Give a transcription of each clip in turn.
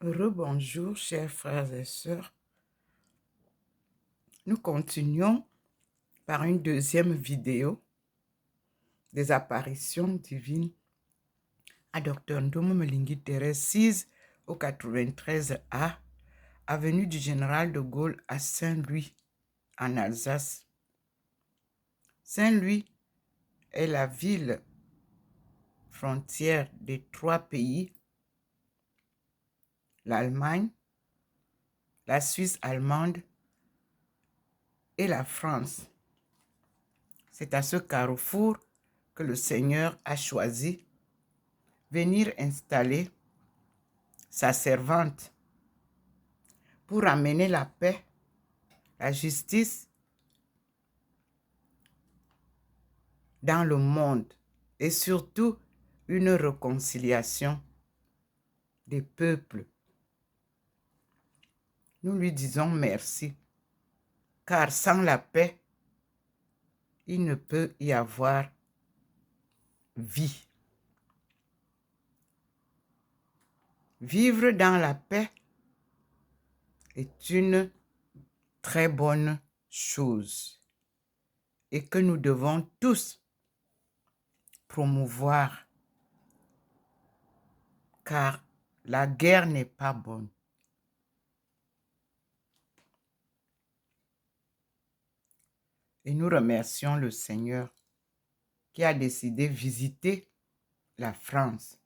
Rebonjour, chers frères et sœurs. Nous continuons par une deuxième vidéo des apparitions divines à Dr Ndomo Melingi Thérèse 6 au 93A, avenue du Général de Gaulle à Saint-Louis, en Alsace. Saint-Louis est la ville frontière des trois pays, l'Allemagne, la Suisse allemande et la France. C'est à ce carrefour que le Seigneur a choisi venir installer sa servante pour amener la paix, la justice dans le monde et surtout une réconciliation des peuples. Nous lui disons merci, car sans la paix, il ne peut y avoir vie. Vivre dans la paix est une très bonne chose et que nous devons tous promouvoir, car la guerre n'est pas bonne. Et nous remercions le Seigneur qui a décidé de visiter la France.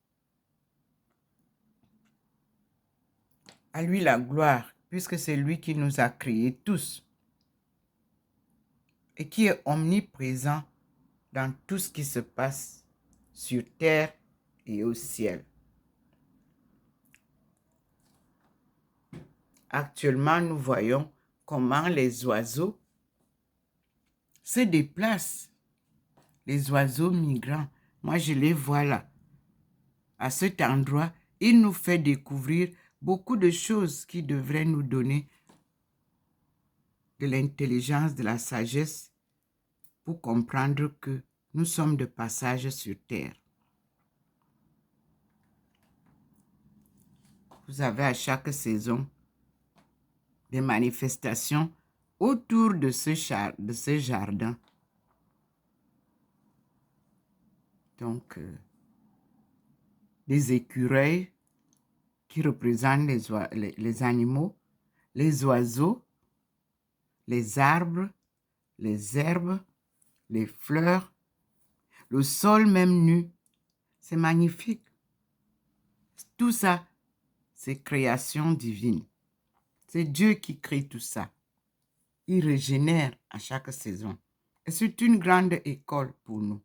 À lui la gloire, puisque c'est lui qui nous a créés tous et qui est omniprésent dans tout ce qui se passe sur terre et au ciel. Actuellement, nous voyons comment les oiseaux se déplacent. Les oiseaux migrants, moi je les vois là. À cet endroit, il nous fait découvrir beaucoup de choses qui devraient nous donner de l'intelligence, de la sagesse pour comprendre que nous sommes de passage sur terre. Vous avez à chaque saison des manifestations autour de ce jardin. Donc, des écureuils qui représentent les animaux, les oiseaux, les arbres, les herbes, les fleurs, le sol même nu. C'est magnifique. Tout ça, c'est création divine. C'est Dieu qui crée tout ça. Il régénère à chaque saison. Et c'est une grande école pour nous,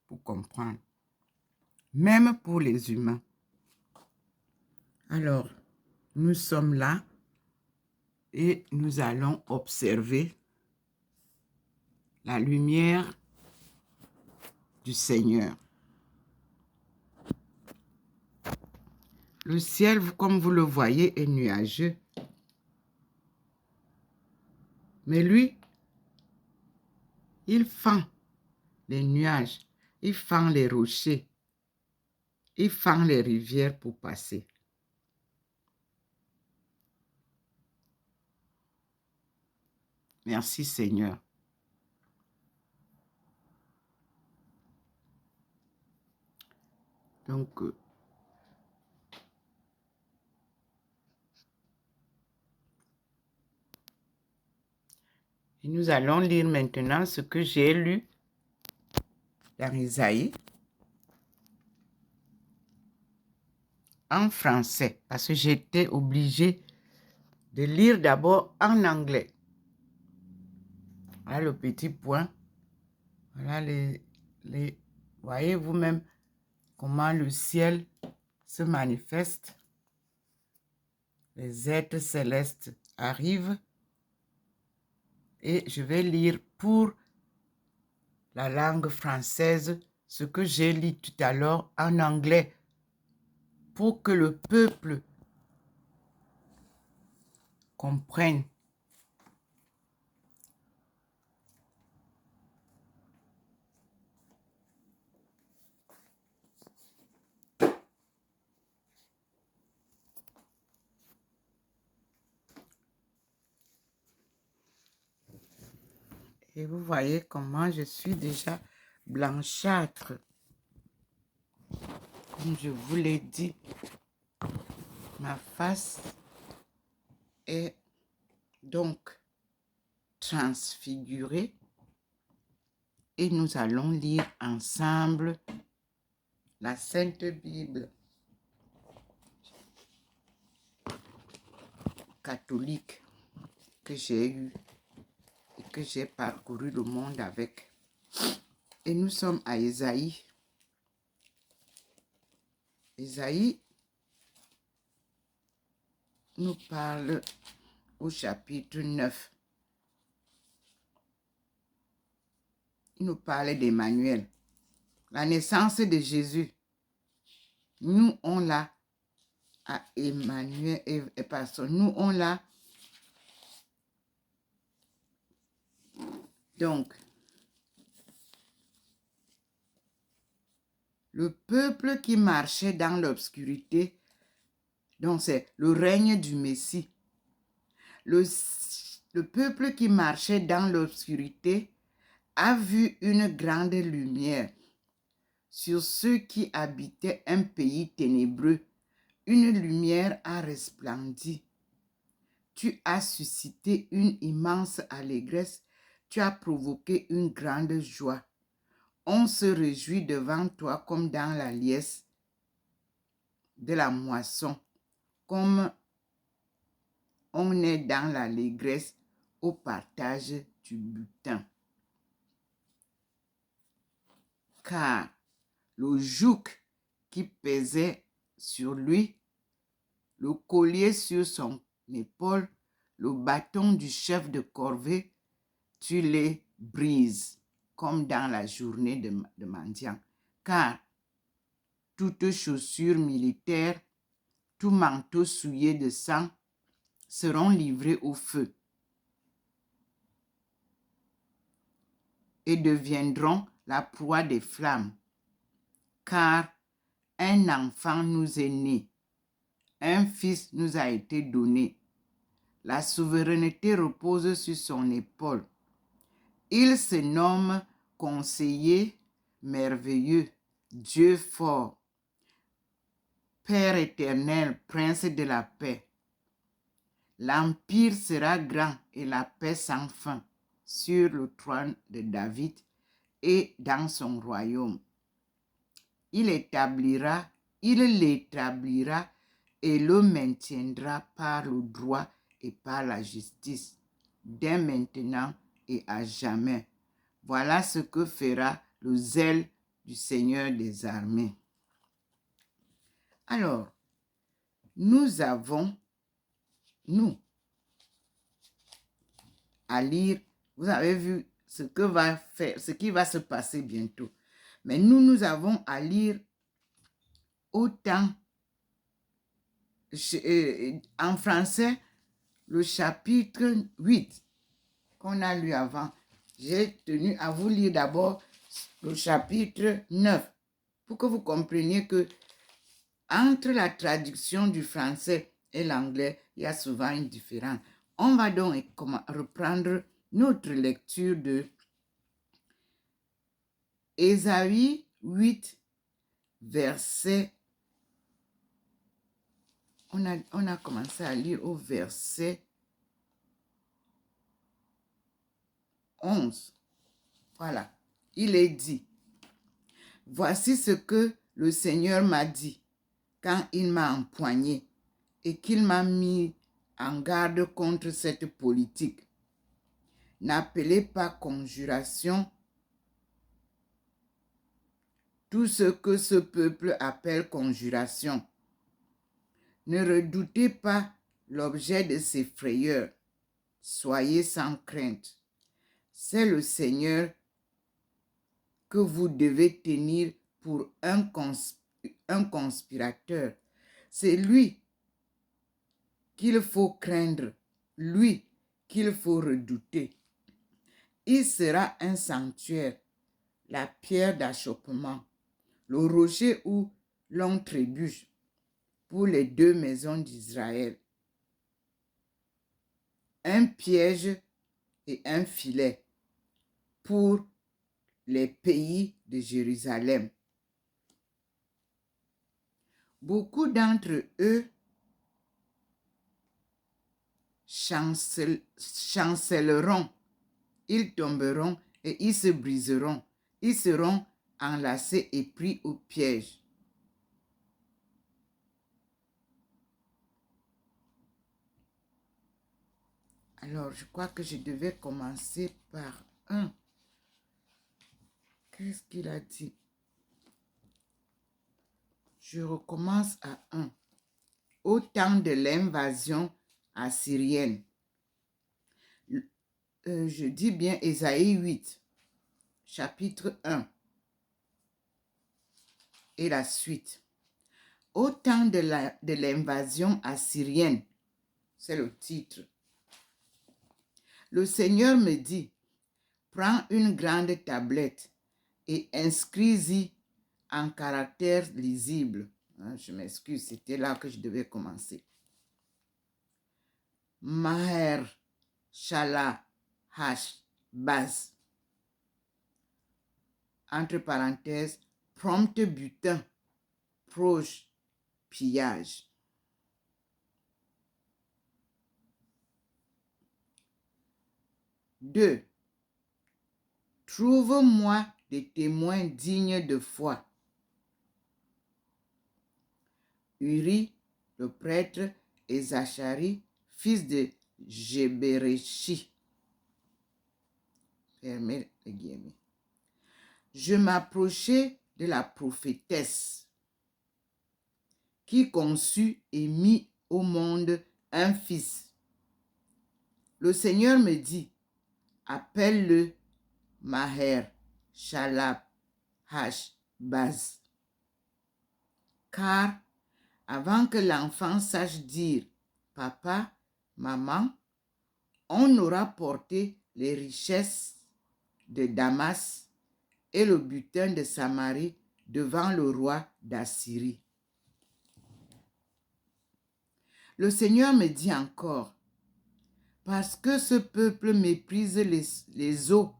pour comprendre. Même pour les humains. Alors, nous sommes là et nous allons observer la lumière du Seigneur. Le ciel, comme vous le voyez, est nuageux. Mais lui, il fend les nuages, il fend les rochers, il fend les rivières pour passer. Merci Seigneur. Donc, nous allons lire maintenant ce que j'ai lu dans Isaïe en français, parce que j'étais obligée de lire d'abord en anglais. Voilà le petit point. Voilà voyez vous-même comment le ciel se manifeste. Les êtres célestes arrivent. Et je vais lire pour la langue française ce que j'ai lu tout à l'heure en anglais pour que le peuple comprenne. Et vous voyez comment je suis déjà blanchâtre. Comme je vous l'ai dit, ma face est donc transfigurée. Et nous allons lire ensemble la Sainte Bible catholique que j'ai eue et que j'ai parcouru le monde avec. Et nous sommes à Ésaïe. Ésaïe nous parle au chapitre 9. Il nous parle d'Emmanuel. La naissance de Jésus. Nous, on l'a à Emmanuel et personne. Nous, on l'a. Donc, le peuple qui marchait dans l'obscurité, donc c'est le règne du Messie. Le peuple qui marchait dans l'obscurité a vu une grande lumière. Sur ceux qui habitaient un pays ténébreux, une lumière a resplendi. Tu as suscité une immense allégresse, tu as provoqué une grande joie. On se réjouit devant toi comme dans la liesse de la moisson, comme on est dans l'allégresse au partage du butin. Car le joug qui pesait sur lui, le collier sur son épaule, le bâton du chef de corvée, tu les brises, comme dans la journée de mendiant. Car toute chaussure militaire, tout manteau souillé de sang seront livrés au feu et deviendront la proie des flammes. Car un enfant nous est né, un fils nous a été donné. La souveraineté repose sur son épaule. Il se nomme Conseiller merveilleux, Dieu fort, Père éternel, Prince de la paix. L'empire sera grand et la paix sans fin sur le trône de David et dans son royaume. Il l'établira et le maintiendra par le droit et par la justice, dès maintenant et à jamais. Voilà ce que fera le zèle du Seigneur des armées. Alors, nous avons, à lire, vous avez vu ce qui va se passer bientôt. Mais nous avons à lire autant en français le chapitre 8 qu'on a lu avant. J'ai tenu à vous lire d'abord le chapitre 9 pour que vous compreniez que entre la traduction du français et l'anglais, il y a souvent une différence. On va donc reprendre notre lecture de Ésaïe 8, verset. On a commencé à lire au verset 11. Voilà, il est dit, voici ce que le Seigneur m'a dit quand il m'a empoigné et qu'il m'a mis en garde contre cette politique. N'appelez pas conjuration tout ce que ce peuple appelle conjuration. Ne redoutez pas l'objet de ses frayeurs. Soyez sans crainte. C'est le Seigneur que vous devez tenir pour un conspirateur. C'est lui qu'il faut craindre, lui qu'il faut redouter. Il sera un sanctuaire, la pierre d'achoppement, le rocher où l'on trébuche pour les deux maisons d'Israël. Un piège et un filet pour les pays de Jérusalem. Beaucoup d'entre eux chancelleront, ils tomberont et ils se briseront. Ils seront enlacés et pris au piège. Alors, je crois que je devais commencer par 1. Qu'est-ce qu'il a dit? Je recommence à 1. Au temps de l'invasion assyrienne. Je dis bien Ésaïe 8, chapitre 1 et la suite. Au temps de l'invasion assyrienne, c'est le titre. Le Seigneur me dit, prends une grande tablette et inscris-y en caractères lisibles. Je m'excuse, c'était là que je devais commencer. Maher Shala Hash Baz. Entre parenthèses, prompte butin, proche pillage. Deux. Trouve-moi des témoins dignes de foi. Uri, le prêtre, et Zachari, fils de Jéberéchi. Fermez les guillemets. Je m'approchai de la prophétesse qui conçut et mit au monde un fils. Le Seigneur me dit, appelle-le Maher Shalab Hash Baz. Car avant que l'enfant sache dire papa, maman, on aura porté les richesses de Damas et le butin de Samarie devant le roi d'Assyrie. Le Seigneur me dit encore, parce que ce peuple méprise les eaux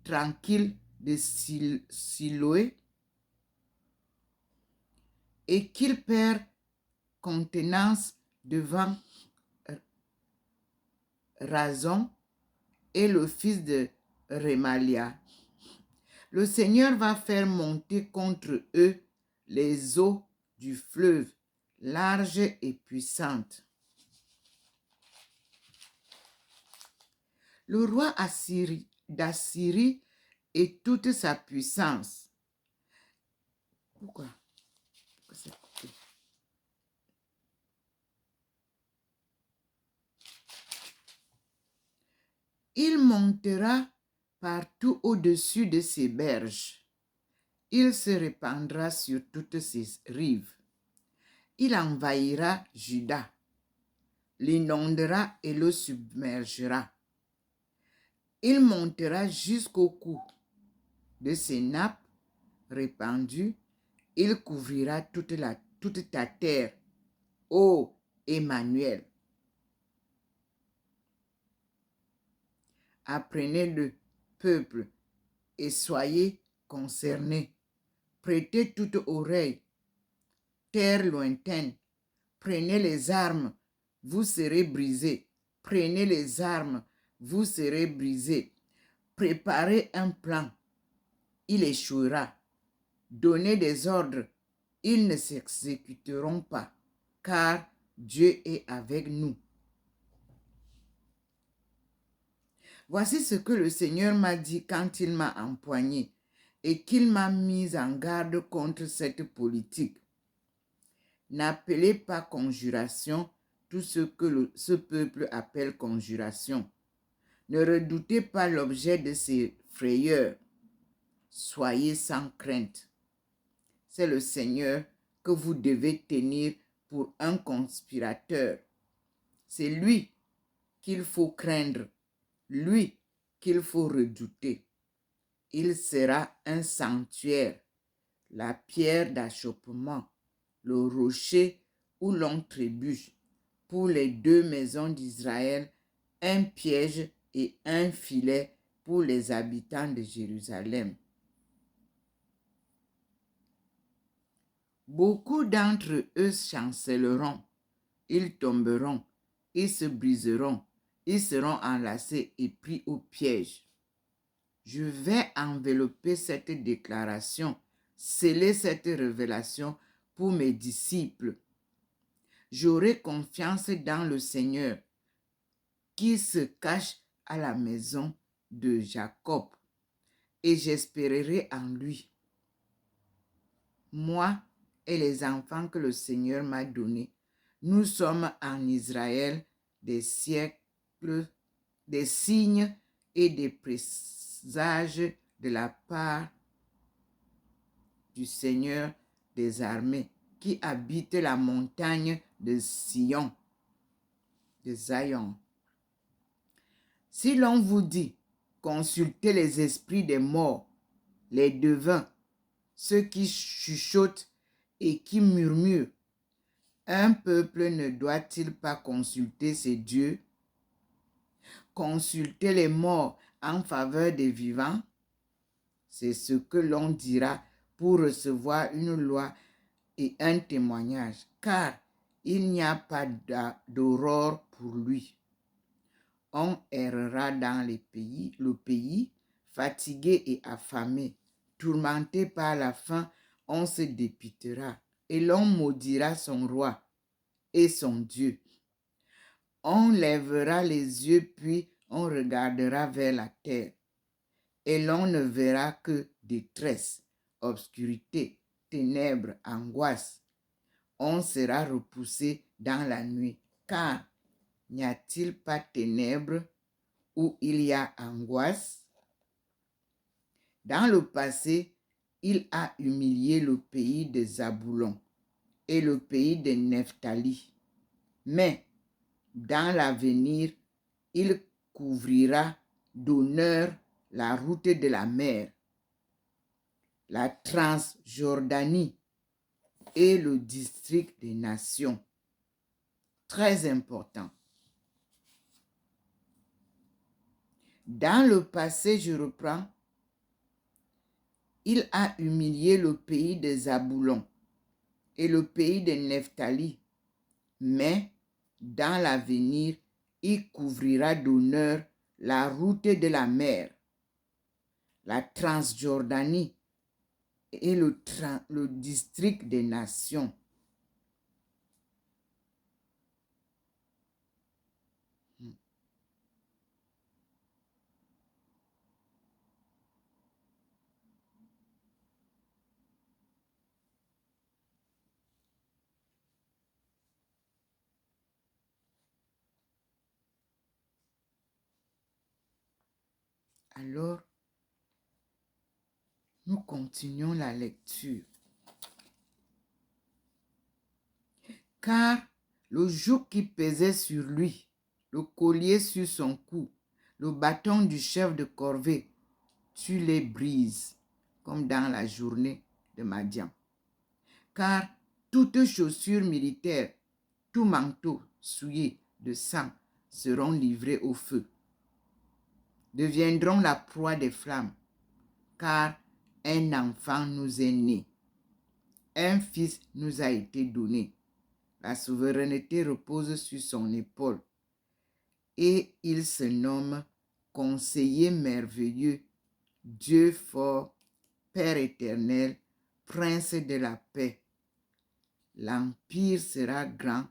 tranquilles de Siloé et qu'il perd contenance devant Razon et le fils de Remalia. Le Seigneur va faire monter contre eux les eaux du fleuve, larges et puissantes. Le roi d'Assyrie et toute sa puissance. Pourquoi c'est coupé? Il montera partout au-dessus de ses berges. Il se répandra sur toutes ses rives. Il envahira Juda, l'inondera et le submergera. Il montera jusqu'au cou de ses nappes répandues. Il couvrira toute ta terre. Ô Emmanuel, apprenez le peuple et soyez concernés. Prêtez toute oreille. Terre lointaine, prenez les armes, vous serez brisés. Prenez les armes, vous serez brisés. Préparez un plan, il échouera. Donnez des ordres, ils ne s'exécuteront pas, car Dieu est avec nous. Voici ce que le Seigneur m'a dit quand il m'a empoigné et qu'il m'a mis en garde contre cette politique. N'appelez pas conjuration tout ce que ce peuple appelle conjuration. Ne redoutez pas l'objet de ses frayeurs. Soyez sans crainte. C'est le Seigneur que vous devez tenir pour un conspirateur. C'est lui qu'il faut craindre, lui qu'il faut redouter. Il sera un sanctuaire, la pierre d'achoppement, le rocher où l'on trébuche, pour les deux maisons d'Israël, un piège et un filet pour les habitants de Jérusalem. Beaucoup d'entre eux chancelleront, ils tomberont, ils se briseront, ils seront enlacés et pris au piège. Je vais envelopper cette déclaration, sceller cette révélation pour mes disciples. J'aurai confiance dans le Seigneur qui se cache à la maison de Jacob et j'espérerai en lui. Moi et les enfants que le Seigneur m'a donnés, nous sommes en Israël des siècles, des signes et des présages de la part du Seigneur des armées qui habite la montagne de Sion, de Zion. Si l'on vous dit, consultez les esprits des morts, les devins, ceux qui chuchotent et qui murmurent, un peuple ne doit-il pas consulter ses dieux? Consulter les morts en faveur des vivants? C'est ce que l'on dira pour recevoir une loi et un témoignage, car il n'y a pas d'aurore pour lui. On errera dans le pays, fatigué et affamé, tourmenté par la faim, on se dépitera, et l'on maudira son roi et son Dieu. On lèvera les yeux, puis on regardera vers la terre, et l'on ne verra que détresse, obscurité, ténèbres, angoisse. On sera repoussé dans la nuit, car n'y a-t-il pas ténèbres où il y a angoisse? Dans le passé, il a humilié le pays de Zaboulon et le pays de Nephtali. Mais dans l'avenir, il couvrira d'honneur la route de la mer, la Transjordanie et le district des nations. Très important. Dans le passé, je reprends, il a humilié le pays de Zaboulon et le pays de Nephtali, mais dans l'avenir, il couvrira d'honneur la route de la mer, la Transjordanie et le district des nations. Alors, nous continuons la lecture. Car le joug qui pesait sur lui, le collier sur son cou, le bâton du chef de corvée, tu les brises, comme dans la journée de Madian. Car toutes chaussures militaires, tout manteau souillé de sang seront livrés au feu, deviendront la proie des flammes, car un enfant nous est né, un fils nous a été donné. La souveraineté repose sur son épaule et il se nomme Conseiller merveilleux, Dieu fort, Père éternel, Prince de la paix. L'empire sera grand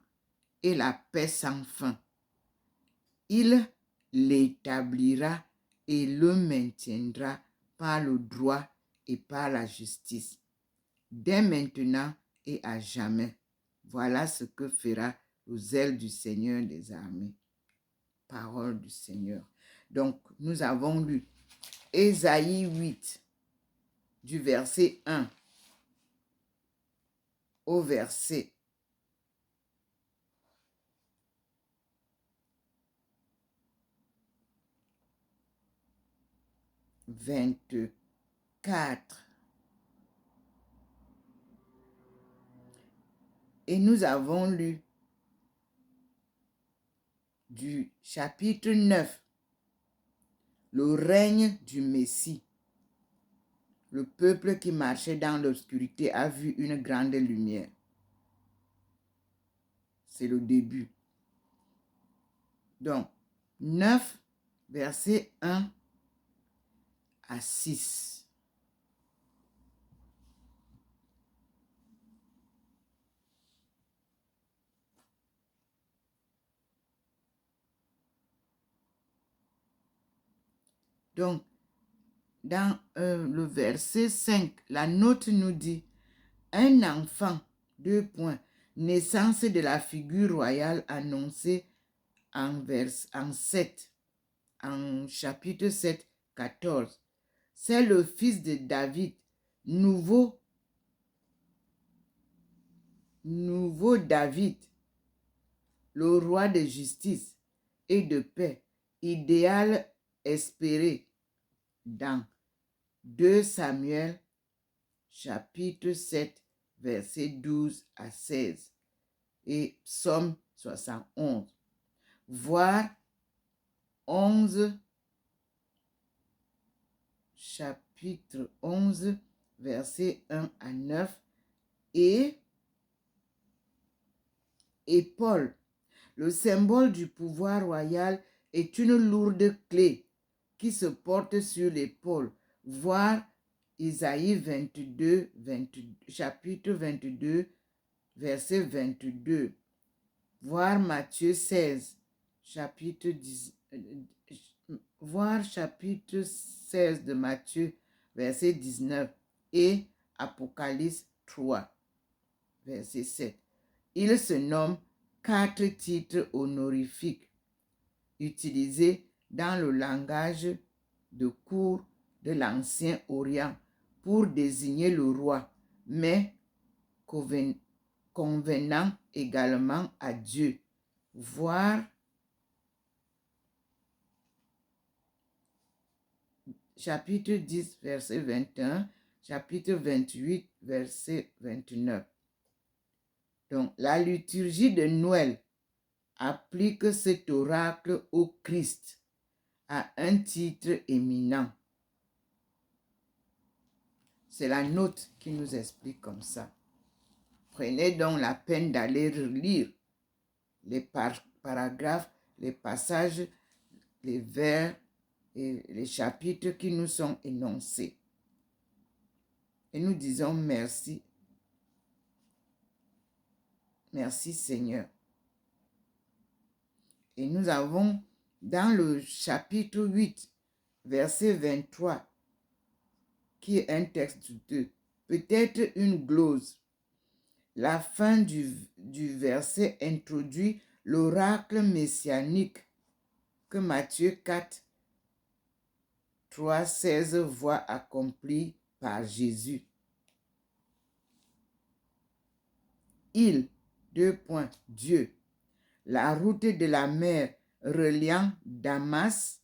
et la paix sans fin. Il l'établira et le maintiendra par le droit et par la justice, dès maintenant et à jamais. Voilà ce que fera le zèle du Seigneur des armées. Parole du Seigneur. Donc, nous avons lu Ésaïe 8, du verset 1 au verset 24. Et nous avons lu du chapitre 9, le règne du Messie. Le peuple qui marchait dans l'obscurité a vu une grande lumière. C'est le début. Donc, 9, verset 1 à 6. Donc, dans le verset 5, la note nous dit « Un enfant, 2 points, naissance de la figure royale annoncée en 7, en chapitre 7, 14. C'est le fils de David, nouveau David, le roi de justice et de paix, idéal espéré dans 2 Samuel, chapitre 7, versets 12 à 16 et Psaume 71. Voir 11, chapitre 11, versets 1 à 9 et Paul. Le symbole du pouvoir royal est une lourde clé qui se porte sur l'épaule. Voir Isaïe 22, chapitre 22, verset 22. Voir Matthieu 16, chapitre 10, voir chapitre 16 de Matthieu, verset 19 et Apocalypse 3, verset 7. Il se nomme 4 titres honorifiques utilisés dans le langage de cour de l'Ancien Orient pour désigner le roi, mais convenant également à Dieu. Voir chapitre 10, verset 21, chapitre 28, verset 29. Donc, la liturgie de Noël applique cet oracle au Christ à un titre éminent. C'est la note qui nous explique comme ça. Prenez donc la peine d'aller lire les paragraphes, les passages, les vers et les chapitres qui nous sont énoncés. Et nous disons merci. Merci Seigneur. Et nous avons dans le chapitre 8, verset 23, qui est un texte de peut-être une glose. La fin du verset introduit l'oracle messianique que Matthieu 4, 3, 16 voit accompli par Jésus. Il, 2 points, Dieu, la route de la mer reliant Damas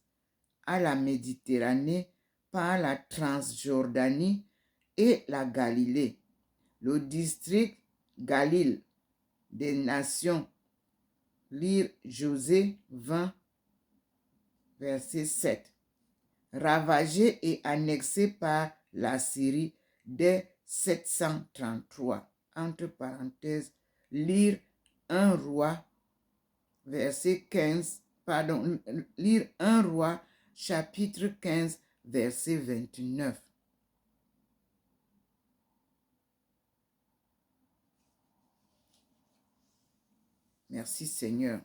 à la Méditerranée par la Transjordanie et la Galilée, le district Galile des nations. Lire Josée 20, verset 7. Ravagé et annexé par la Syrie dès 733. Entre parenthèses, lire 1 roi, verset 15, lire 1 roi, chapitre 15, verset 29. Merci Seigneur.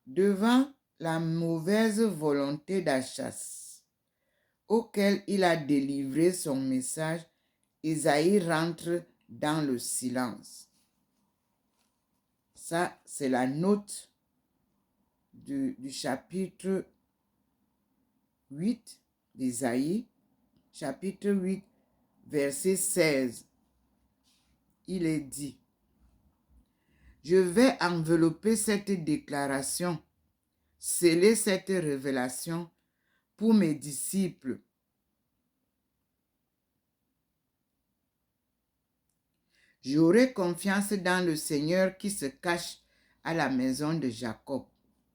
Devant la mauvaise volonté d'Achas, auquel il a délivré son message, Isaïe rentre dans le silence. Ça, c'est la note du chapitre 8 d'Isaïe, chapitre 8, verset 16. Il est dit: je vais envelopper cette déclaration, sceller cette révélation pour mes disciples. J'aurai confiance dans le Seigneur qui se cache à la maison de Jacob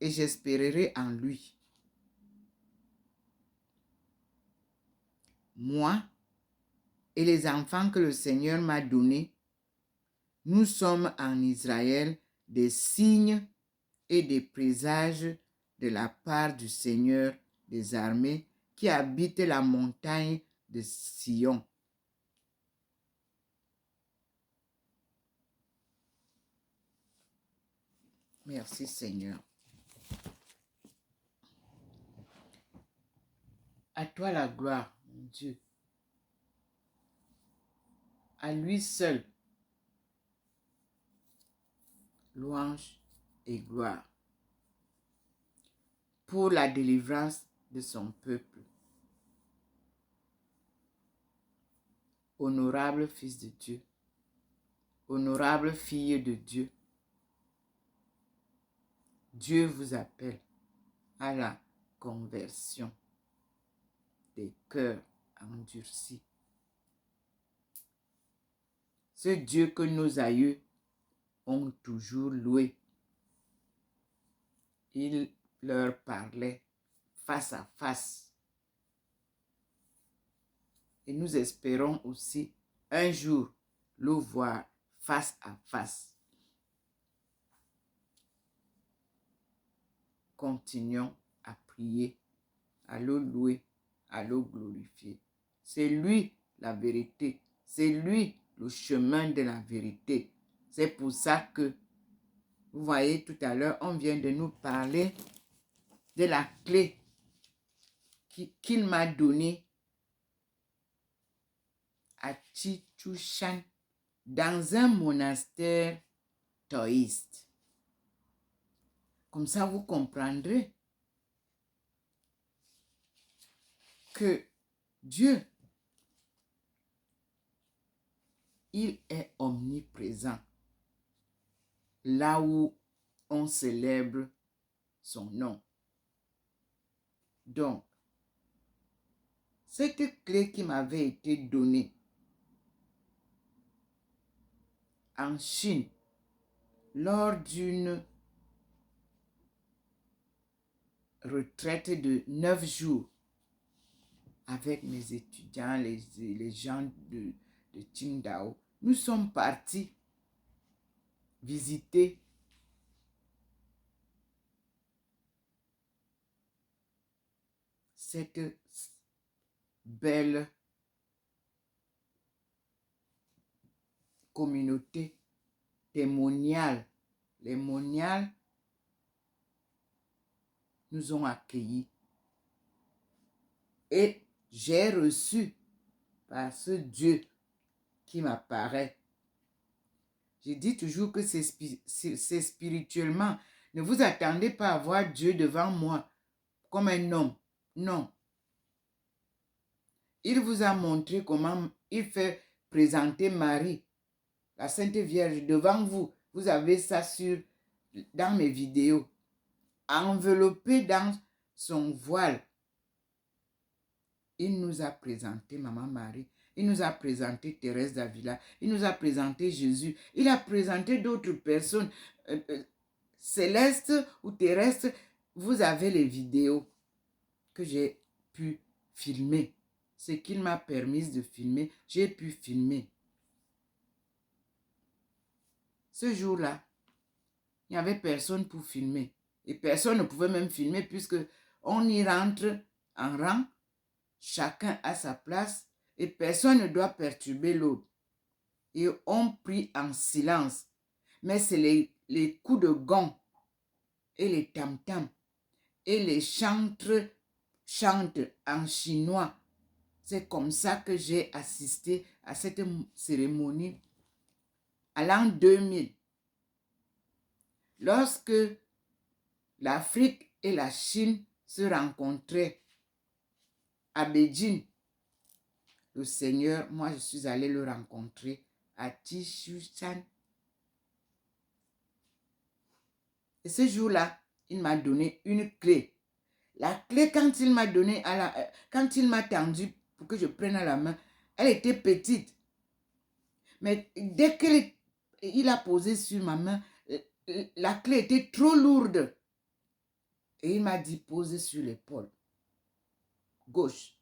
et j'espérerai en lui. Moi et les enfants que le Seigneur m'a donnés, nous sommes en Israël des signes et des présages de la part du Seigneur des armées qui habite la montagne de Sion. Merci Seigneur. À toi la gloire, mon Dieu. À lui seul, louange et gloire pour la délivrance de son peuple. Honorable Fils de Dieu, honorable fille de Dieu, Dieu vous appelle à la conversion des cœurs endurcis. Ce Dieu que nos aïeux ont toujours loué, il leur parlait face à face. Et nous espérons aussi un jour le voir face à face. Continuons à prier, à le louer, à le glorifier. C'est lui la vérité, c'est lui le chemin de la vérité. C'est pour ça que, vous voyez tout à l'heure, on vient de nous parler de la clé qu'il m'a donnée à Chichushan dans un monastère taoïste. Comme ça, vous comprendrez que Dieu, il est omniprésent là où on célèbre son nom. Donc, cette clé qui m'avait été donnée en Chine lors d'une retraite de 9 jours avec mes étudiants, les gens de Qingdao, nous sommes partis visiter cette belle communauté témoniale. Les moniales nous ont accueillis. Et j'ai reçu par ce Dieu qui m'apparaît. Je dis toujours que c'est spirituellement. Ne vous attendez pas à voir Dieu devant moi comme un homme. Non. Il vous a montré comment il fait présenter Marie, la Sainte Vierge, devant vous. Vous avez ça dans mes vidéos. Enveloppée dans son voile. Il nous a présenté Maman Marie. Il nous a présenté Thérèse d'Avila. Il nous a présenté Jésus. Il a présenté d'autres personnes. Céleste ou terrestre, vous avez les vidéos que j'ai pu filmer. Ce qu'il m'a permis de filmer, j'ai pu filmer. Ce jour-là, il n'y avait personne pour filmer. Et personne ne pouvait même filmer puisque on y rentre en rang, chacun à sa place et personne ne doit perturber l'autre. Et on prie en silence. Mais c'est les coups de gong et les tam-tams et les chantres chantent en chinois. C'est comme ça que j'ai assisté à cette cérémonie à l'an 2000. Lorsque l'Afrique et la Chine se rencontraient à Beijing, le Seigneur, moi je suis allée le rencontrer à Chichushan. Et ce jour-là, il m'a donné une clé. La clé, quand il m'a donné quand il m'a tendu pour que je prenne à la main, elle était petite. Mais dès qu'il a posé sur ma main, la clé était trop lourde. Et il m'a dit, pose sur l'épaule gauche.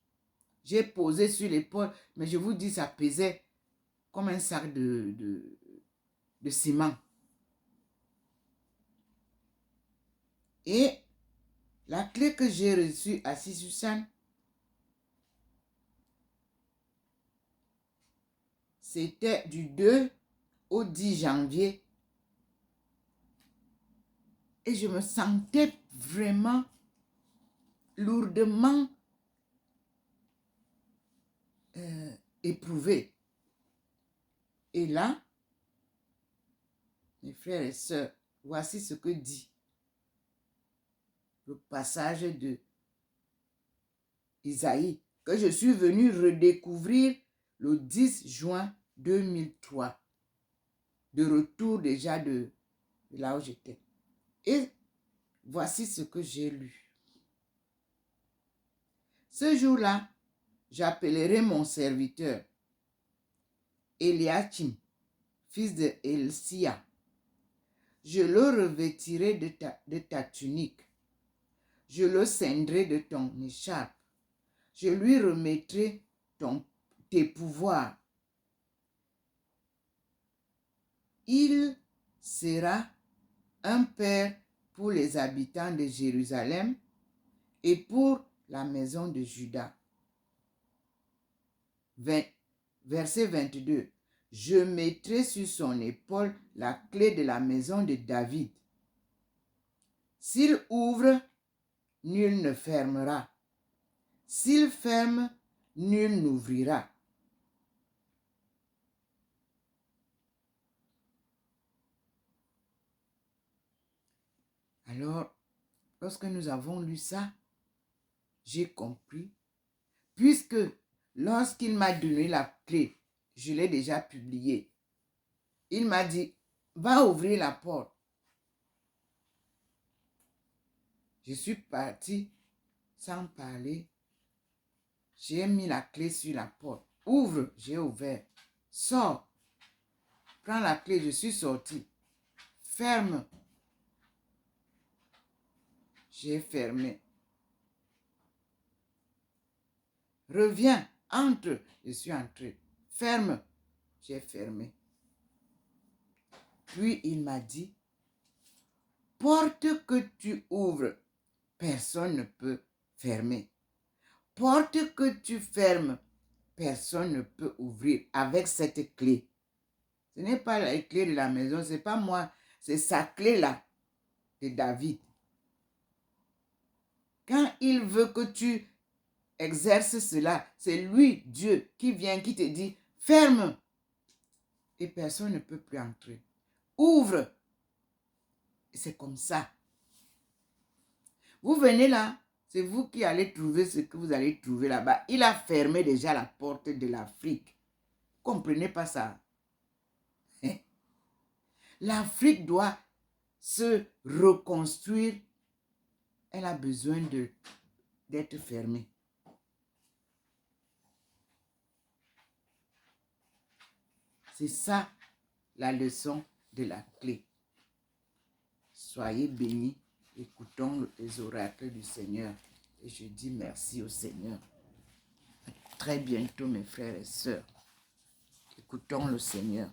J'ai posé sur l'épaule, mais je vous dis, ça pesait comme un sac de ciment. Et la clé que j'ai reçue à Sisusan, c'était du 2 au 10 janvier. Et je me sentais vraiment lourdement éprouvée. Et là, mes frères et sœurs, voici ce que dit le passage de Isaïe, que je suis venu redécouvrir le 10 juin 2003, de retour déjà de là où j'étais. Et voici ce que j'ai lu. Ce jour-là, j'appellerai mon serviteur, Eliachim, fils de Elsia. Je le revêtirai de ta tunique. Je le ceindrai de ton écharpe. Je lui remettrai tes pouvoirs. Il sera un père pour les habitants de Jérusalem et pour la maison de Juda. Verset 22. Je mettrai sur son épaule la clé de la maison de David. S'il ouvre, nul ne fermera. S'il ferme, nul n'ouvrira. Alors, lorsque nous avons lu ça, j'ai compris, puisque lorsqu'il m'a donné la clé, je l'ai déjà publiée. Il m'a dit, va ouvrir la porte. Je suis partie sans parler. J'ai mis la clé sur la porte. Ouvre, j'ai ouvert. Sors. Prends la clé, je suis sortie. Ferme. J'ai fermé. Reviens, entre. Je suis entrée. Ferme. J'ai fermé. Puis il m'a dit, porte que tu ouvres, personne ne peut fermer. Porte que tu fermes, personne ne peut ouvrir avec cette clé. Ce n'est pas la clé de la maison, ce n'est pas moi, c'est sa clé là, de David. Quand il veut que tu exerces cela, c'est lui, Dieu, qui vient, qui te dit, ferme. Et personne ne peut plus entrer. Ouvre. Et c'est comme ça. Vous venez là, c'est vous qui allez trouver ce que vous allez trouver là-bas. Il a fermé déjà la porte de l'Afrique. Vous ne comprenez pas ça? L'Afrique doit se reconstruire. Elle a besoin d'être fermée. C'est ça la leçon de la clé. Soyez bénis, écoutons les oracles du Seigneur. Et je dis merci au Seigneur. À très bientôt mes frères et sœurs. Écoutons le Seigneur.